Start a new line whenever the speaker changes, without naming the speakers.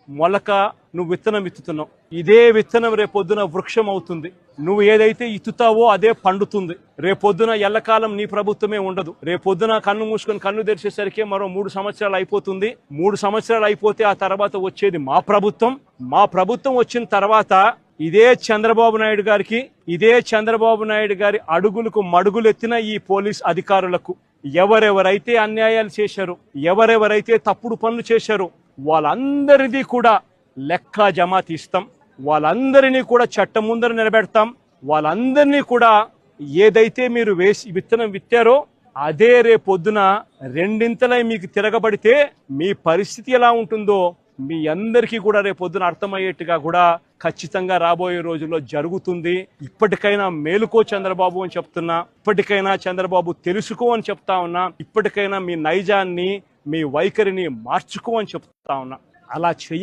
మొలక నువ్వు విత్తనం విత్తుతున్నావు. ఇదే విత్తనం రేపొద్దున వృక్షం అవుతుంది. నువ్వు ఏదైతే ఇత్తుతావో అదే పండుతుంది. రేపొద్దున ఎల్లకాలం నీ ప్రభుత్వమే ఉండదు. రేపొద్దున కన్ను మూసుకొని కన్ను తెరిచేసరికి మరో 3 సంవత్సరాలు అయిపోతుంది. 3 సంవత్సరాలు అయిపోతే ఆ తర్వాత వచ్చేది మా ప్రభుత్వం. మా ప్రభుత్వం వచ్చిన తర్వాత ఇదే చంద్రబాబు నాయుడు గారి అడుగులకు మడుగులెత్తిన ఈ పోలీస్ అధికారులకు ఎవరెవరైతే అన్యాయాలు చేశారో, ఎవరెవరైతే తప్పుడు పనులు చేశారో వాళ్ళందరిది కూడా లెక్క జమా తీస్తాం. వాళ్ళందరినీ కూడా చట్టం ముందర నిలబెడతాం. వాళ్ళందరినీ కూడా ఏదైతే మీరు విత్తనం విత్తారో అదే రేపొద్దున రెండింతలై మీకు తిరగబడితే మీ పరిస్థితి ఎలా ఉంటుందో మీ అందరికీ కూడా రేపొద్దున అర్థమయ్యేట్టుగా కూడా ఖచ్చితంగా రాబోయే రోజుల్లో జరుగుతుంది. ఇప్పటికైనా మేలుకో చంద్రబాబు అని చెప్తున్నా. ఇప్పటికైనా చంద్రబాబు తెలుసుకో అని చెప్తా ఉన్నా. ఇప్పటికైనా మీ నైజాన్ని, మీ వైఖరిని మార్చుకో అని చెప్తా ఉన్నా. అలా చెయ్యి.